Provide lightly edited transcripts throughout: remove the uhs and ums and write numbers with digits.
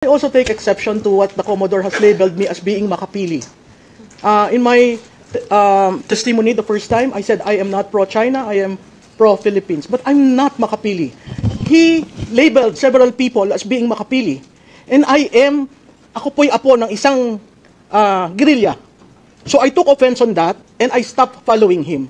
I also take exception to what the Commodore has labeled me as being makapili. In my testimony the first time, I said I am not pro-China, I am pro-Philippines. But I'm not makapili. He labeled several people as being makapili. And ako po'y apo ng isang guerrilla. So I took offense on that and I stopped following him.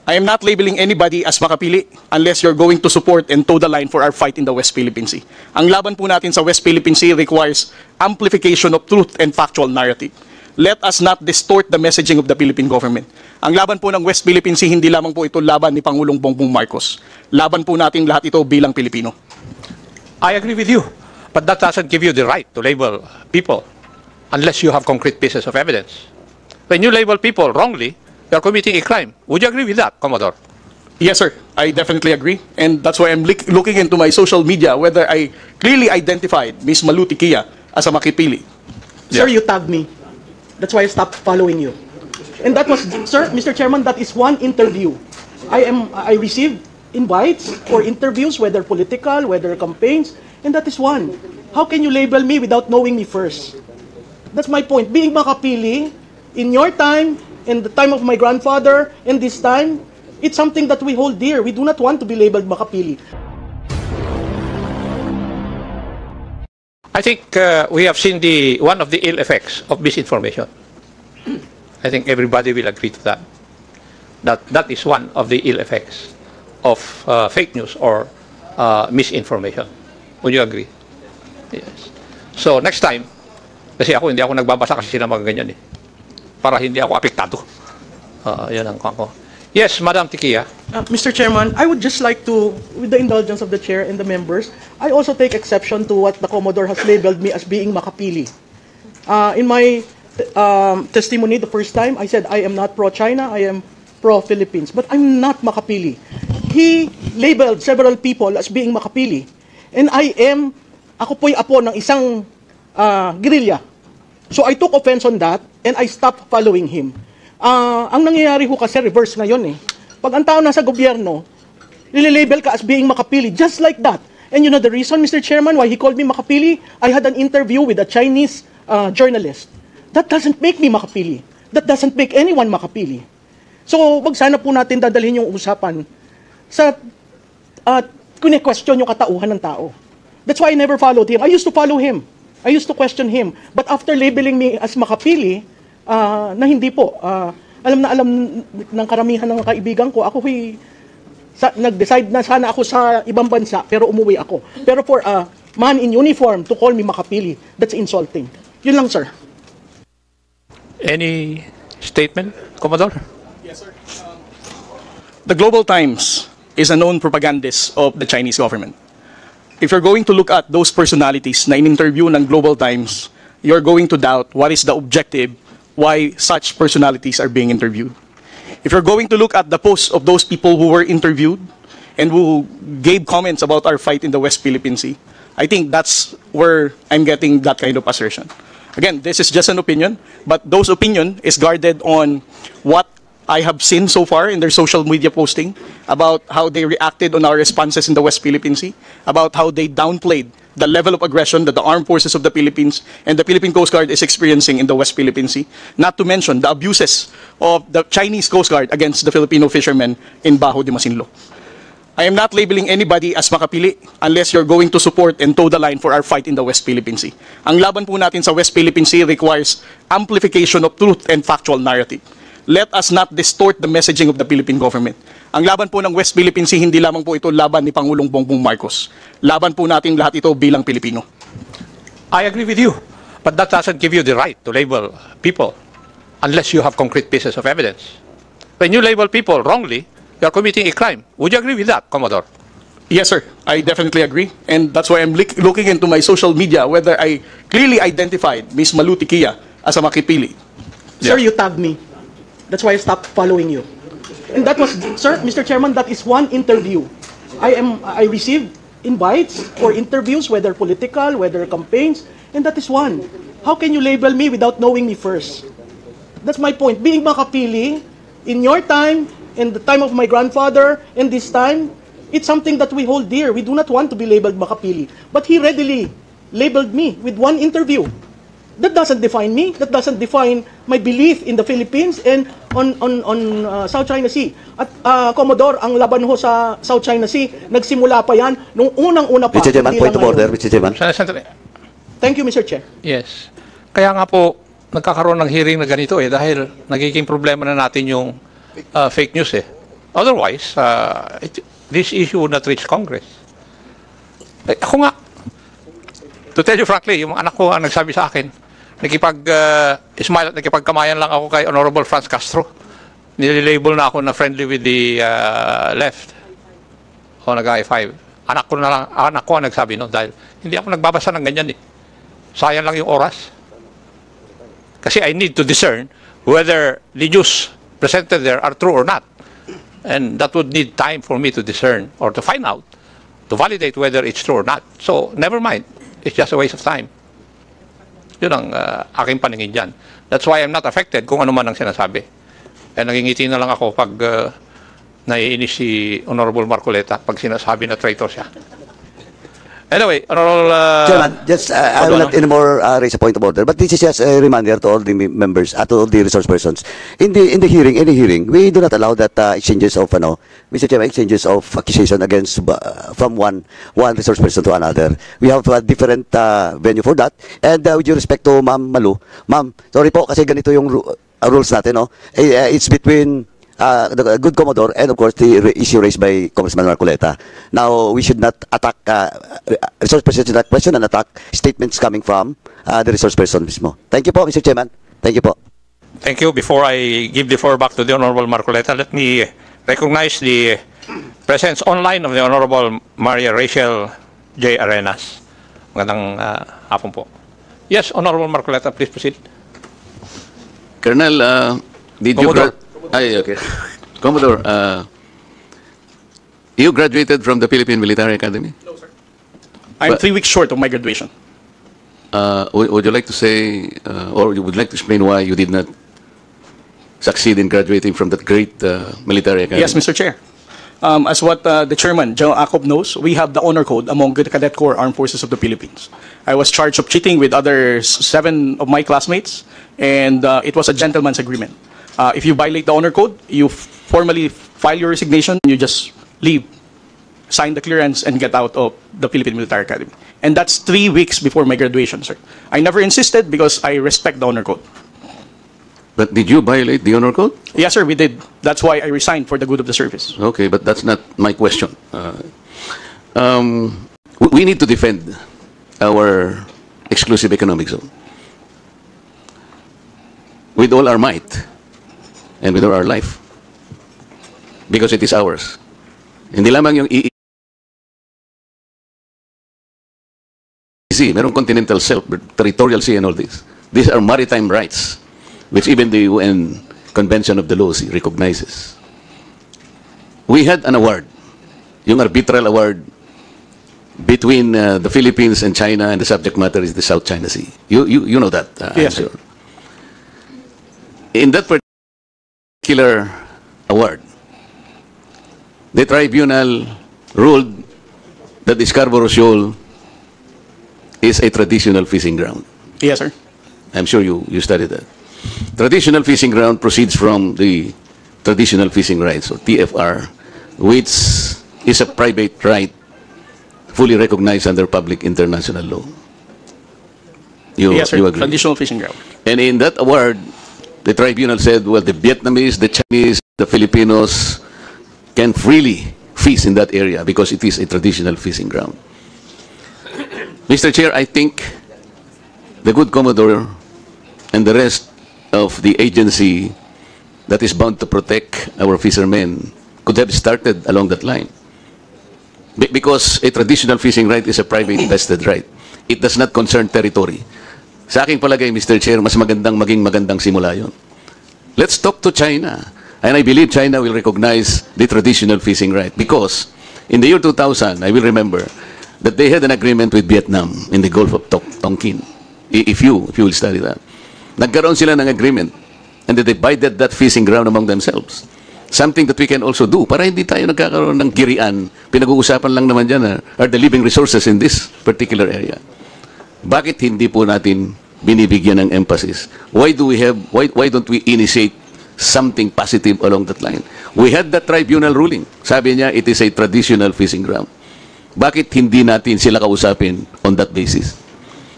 I am not labeling anybody as makapili unless you're going to support and toe the line for our fight in the West Philippine Sea. Ang laban po natin sa West Philippine Sea requires amplification of truth and factual narrative. Let us not distort the messaging of the Philippine government. Ang laban po ng West Philippine Sea, hindi lamang po ito laban ni Pangulong Bongbong Marcos. Laban po natin lahat ito bilang Pilipino. I agree with you, but that doesn't give you the right to label people unless you have concrete pieces of evidence. When you label people wrongly, you are committing a crime. Would you agree with that, Commodore? Yes, sir. I definitely agree. And that's why I'm looking into my social media whether I clearly identified Ms. Maluti Kia as a makipili. Sir, you tagged me. That's why I stopped following you. And that was, sir, Mr. Chairman, that is one interview. I received invites for interviews, whether political, whether campaigns, and that is one. How can you label me without knowing me first? That's my point. Being makapili, in your time, in the time of my grandfather, and this time, it's something that we hold dear. We do not want to be labeled makapili. I think we have seen one of the ill effects of misinformation. I think everybody will agree to that. That is one of the ill effects of fake news or misinformation. Would you agree? Yes. So next time, kasi hindi ako nagbabasa kasi sila mga ganyan eh. Para hindi ako apektado. Yan ang ko. Yes, Madam Tikia. Mr. Chairman, I would just like to, with the indulgence of the chair and the members, I also take exception to what the Commodore has labeled me as being makapili. In my testimony the first time, I said I am not pro-China, I am pro-Philippines. But I'm not makapili. He labeled several people as being makapili. And ako po'y apo ng isang guerrilla. So I took offense on that and I stopped following him. Ang nangyayari ho kasi reverse ngayon eh. Pag ang tao nasa gobyerno, nililabel ka as being makapili, just like that. And you know the reason, Mr. Chairman, why he called me makapili? I had an interview with a Chinese journalist. That doesn't make me makapili. That doesn't make anyone makapili. So, wag sana po natin dadalhin yung usapan sa kune-question yung katauhan ng tao. That's why I never followed him. I used to follow him. I used to question him. But after labeling me as makapili, na hindi po, alam ng karamihan ng kaibigan ko, ako nag-decide na sana ako sa ibang bansa, pero umuwi ako. Pero for a man in uniform to call me makapili, that's insulting. Yun lang, sir. Any statement, Commodore? Yes, sir. The Global Times is a known propagandist of the Chinese government. If you're going to look at those personalities na in-interview ng Global Times, you're going to doubt what is the objective why such personalities are being interviewed. If you're going to look at the posts of those people who were interviewed and who gave comments about our fight in the West Philippine Sea, I think that's where I'm getting that kind of assertion. Again, this is just an opinion, but those opinion is guarded on what I have seen so far in their social media posting about how they reacted on our responses in the West Philippine Sea, about how they downplayed the level of aggression that the armed forces of the Philippines and the Philippine Coast Guard is experiencing in the West Philippine Sea, not to mention the abuses of the Chinese Coast Guard against the Filipino fishermen in Bajo de Masinloc. I am not labeling anybody as makapili unless you're going to support and toe the line for our fight in the West Philippine Sea. Ang laban po natin sa West Philippine Sea requires amplification of truth and factual narrative. Let us not distort the messaging of the Philippine government. Ang laban po ng West Philippine Sea, hindi lamang po ito laban ni Pangulong Bongbong Marcos. Laban po natin lahat ito bilang Pilipino. I agree with you, but that doesn't give you the right to label people unless you have concrete pieces of evidence. When you label people wrongly, you are committing a crime. Would you agree with that, Commodore? Yes, sir. I definitely agree. And that's why I'm looking into my social media whether I clearly identified Ms. Maluti Kia as a makipili. Sir, you tagged me. That's why I stopped following you. And that was, sir, Mr. Chairman, that is one interview. I received invites for interviews, whether political, whether campaigns, and that is one. How can you label me without knowing me first? That's my point. Being makapili, in your time, in the time of my grandfather, and this time, it's something that we hold dear. We do not want to be labeled makapili. But he readily labeled me with one interview. That doesn't define me. That doesn't define my belief in the Philippines and on South China Sea. At Commodore, ang laban ho sa South China Sea, nagsimula pa yan nung unang-una pa. Mr. Chairman, hindi point lang of order, ngayon. Mr. Chairman. Sandali. Thank you, Mr. Chair. Yes. Kaya nga po, nagkakaroon ng hearing na ganito dahil nagiging problema na natin yung fake news Otherwise, this issue would not reach Congress. Ako nga, to tell you frankly, yung anak ko ang nagsabi sa akin, smile at nakipagkamayan lang ako kay Honorable Franz Castro. Nililabel na ako na friendly with the left o nag-I5. Anak ko ang nagsabi no dahil hindi ako nagbabasa ng ganyan Sayang lang yung oras. Kasi I need to discern whether the news presented there are true or not. And that would need time for me to discern or to find out, to validate whether it's true or not. So, never mind. It's just a waste of time. Yun ang aking paningin dyan. That's why I'm not affected kung ano man ang sinasabi. Nangingiti na lang ako pag naiinis si Honorable Marcoleta pag sinasabi na traitor siya. Anyway, Honorable... Chairman, just, I will not anymore raise a point of order, but this is just a reminder to all the members, to all the resource persons. In the hearing, any hearing, we do not allow that exchanges of, Mr. Chairman, exchanges of accusation against, from one resource person to another. We have a different venue for that. And with due respect to Ma'am Malu, Ma'am, sorry po, kasi ganito yung rules natin, It's between the good Commodore and of course the issue raised by Congressman Marcoleta. Now we should not attack resource person should not question and attack statements coming from the resource person mismo. Thank you po, Mr. Chairman. Thank you po. Thank you. Before I give the floor back to the Honorable Marcoleta, let me recognize the presence online of the Honorable Maria Rachel J. Arenas. Magandang hapon po. Yes, Honorable Marcoleta, please proceed. Colonel, did Commodore. Okay. Commodore, you graduated from the Philippine Military Academy? No, sir. I'm 3 weeks short of my graduation. Would you like to say, or you would like to explain why you did not succeed in graduating from that great military academy? Yes, Mr. Chair. As what the chairman, General Acob, knows, we have the honor code among the Cadet Corps Armed Forces of the Philippines. I was charged of cheating with other 7 of my classmates, and it was a gentleman's agreement. If you violate the honor code, you formally file your resignation, you just leave, sign the clearance, and get out of the Philippine Military Academy. And that's 3 weeks before my graduation, sir. I never insisted because I respect the honor code. But did you violate the honor code? Yes, sir, we did. That's why I resigned for the good of the service. Okay, but that's not my question. We need to defend our exclusive economic zone with all our might and with all our life, because it is ours. Hindi lamang yung EEZ, merong continental shelf, territorial sea and all this. These are maritime rights, which even the UN Convention of the Law recognizes. We had an award, yung arbitral award between the Philippines and China, and the subject matter is the South China Sea. You know that, Yes, I'm sure. In that particular award, the tribunal ruled that the Scarborough Shoal is a traditional fishing ground. Yes, sir. I'm sure you studied that. Traditional fishing ground proceeds from the traditional fishing rights, or TFR, which is a private right fully recognized under public international law. Yes, sir. You agree? Traditional fishing ground. And in that award, the tribunal said, well, the Vietnamese, the Chinese, the Filipinos can freely fish in that area because it is a traditional fishing ground. Mr. Chair, I think the good Commodore and the rest of the agency that is bound to protect our fishermen could have started along that line. Because a traditional fishing right is a private vested right. It does not concern territory. Sa aking palagay, Mr. Chair, mas magandang maging magandang simula yun. Let's talk to China. And I believe China will recognize the traditional fishing right. Because in the year 2000, I will remember that they had an agreement with Vietnam in the Gulf of Tonkin. If you will study that. Nagkaroon sila ng agreement. And they divided that fishing ground among themselves. Something that we can also do para hindi tayo nagkakaroon ng girian. Pinag-uusapan lang naman dyan are the living resources in this particular area. Bakit hindi po natin binibigyan ng emphasis? Why don't we initiate something positive along that line? We had the tribunal ruling. Sabi niya, it is a traditional fishing ground. Bakit hindi natin sila kausapin on that basis?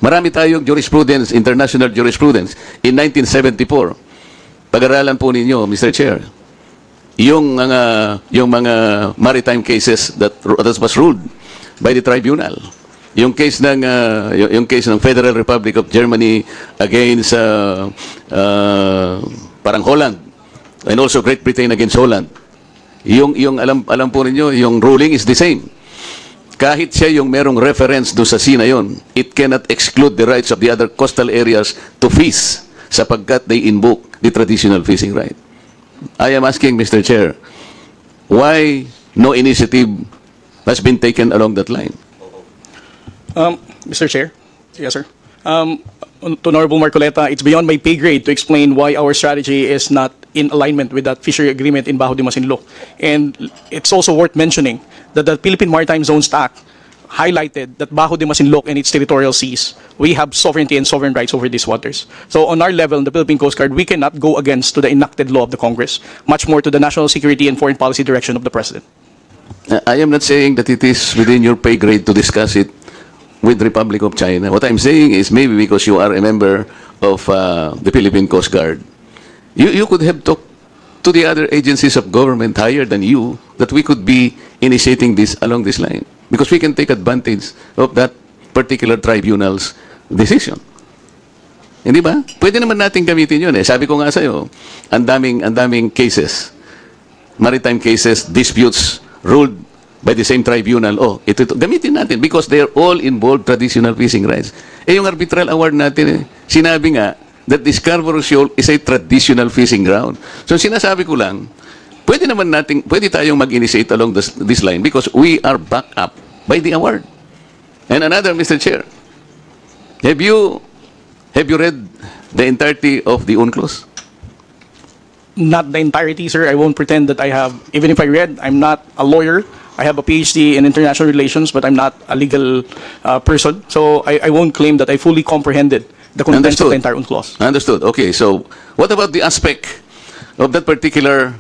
Marami tayong jurisprudence, international jurisprudence. In 1974, pag-aralan po ninyo, Mr. Chair, yung mga maritime cases that was ruled by the tribunal. Yung case ng Federal Republic of Germany against parang Holland, and also Great Britain against Holland. Yung alam po ninyo, yung ruling is the same. Kahit siya yung merong reference do sa sea na yon, it cannot exclude the rights of the other coastal areas to fish sapagkat they invoke the traditional fishing right. I am asking, Mr. Chair, why no initiative has been taken along that line? Mr. Chair? Yes, sir. To Honorable Marcoleta, it's beyond my pay grade to explain why our strategy is not in alignment with that fishery agreement in Bajo de Masinloc. And it's also worth mentioning that the Philippine Maritime Zones Act highlighted that Bajo de Masinloc and its territorial seas, we have sovereignty and sovereign rights over these waters. So on our level, in the Philippine Coast Guard, we cannot go against to the enacted law of the Congress, much more to the national security and foreign policy direction of the President. I am not saying that it is within your pay grade to discuss it with the Republic of China. What I'm saying is maybe because you are a member of the Philippine Coast Guard, you could have talked to the other agencies of government higher than you that we could be initiating this along this line. Because we can take advantage of that particular tribunal's decision. Hindi ba? Pwede naman natin gamitin yun eh. Sabi ko nga sa'yo, ang daming cases, maritime cases, disputes, ruled by the same tribunal. Oh, ito, gamitin natin because they are all involved traditional fishing rights. Eh, yung arbitral award natin, sinabi nga that the Scarborough Shoal is a traditional fishing ground. So, sinasabi ko lang, pwede tayong mag-initiate along this line because we are backed up by the award. And another, Mr. Chair, have you read the entirety of the UNCLOS? Not the entirety, sir. I won't pretend that I have, even if I read, I'm not a lawyer. I have a PhD in international relations, but I'm not a legal person. So I won't claim that I fully comprehended the contents of the entire UNCLOS. Understood. Okay, so what about the aspect of that particular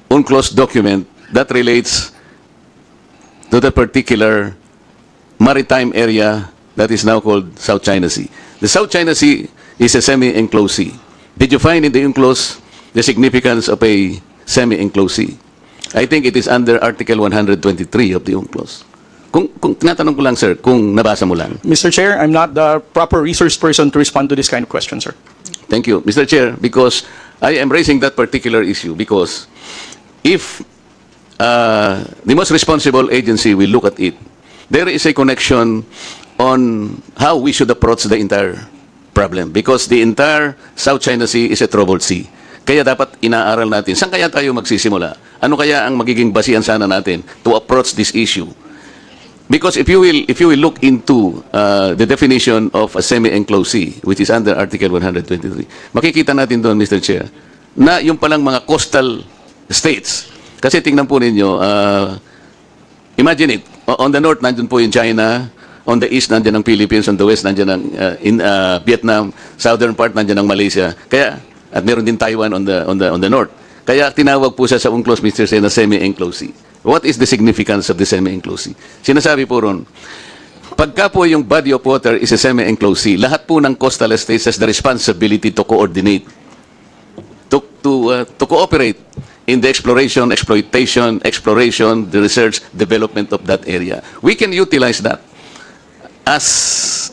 UNCLOS document that relates to the particular maritime area that is now called South China Sea? The South China Sea is a semi-enclosed sea. Did you find in the UNCLOS the significance of a semi-enclosed sea? I think it is under Article 123 of the UNCLOS. Kung tinatanong ko lang, sir, kung nabasa mo lang. Mr. Chair, I'm not the proper resource person to respond to this kind of question, sir. Thank you, Mr. Chair, because I am raising that particular issue because if the most responsible agency will look at it, there is a connection on how we should approach the entire problem because the entire South China Sea is a troubled sea. Kaya dapat inaaral natin, saan kaya tayo magsisimula? Ano kaya ang magiging basihan sana natin to approach this issue? Because if you will look into the definition of a semi-enclosed sea, which is under Article 123, makikita natin doon, Mr. Chair, na yung palang mga coastal states. Kasi tingnan po ninyo, imagine it, on the north, nandun po yung China, on the east, nandyan ang Philippines, on the west, nandyan ang Vietnam, southern part, nandyan ang Malaysia. Kaya, at meron din Taiwan on the north. Kaya tinawag po siya sa UNCLOS, Mr. Chair, na semi-enclosed sea. What is the significance of the semi-enclosed sea? Sinasabi po ron, pagka po yung body of water is a semi-enclosed sea, lahat po ng coastal states has the responsibility to coordinate, to cooperate in the exploration, the research, development of that area. We can utilize that as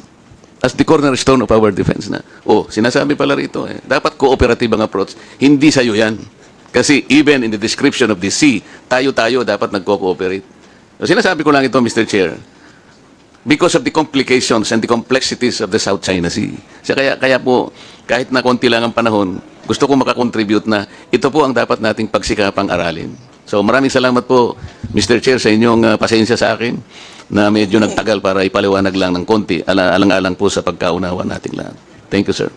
the cornerstone of our defense na. Oh, sinasabi pala rito, dapat cooperative ang approach. Hindi sa'yo yan. Kasi even in the description of the sea, tayo-tayo dapat nagko-cooperate. So, sinasabi ko lang ito, Mr. Chair, because of the complications and the complexities of the South China Sea. So, kaya po, kahit na konti lang ang panahon, gusto ko makakontribute na ito po ang dapat nating pagsikapang aralin. So, maraming salamat po, Mr. Chair, sa inyong pasensya sa akin na medyo nagtagal para ipaliwanag lang ng konti, alang-alang po sa pagkaunawa nating lahat. Thank you, sir.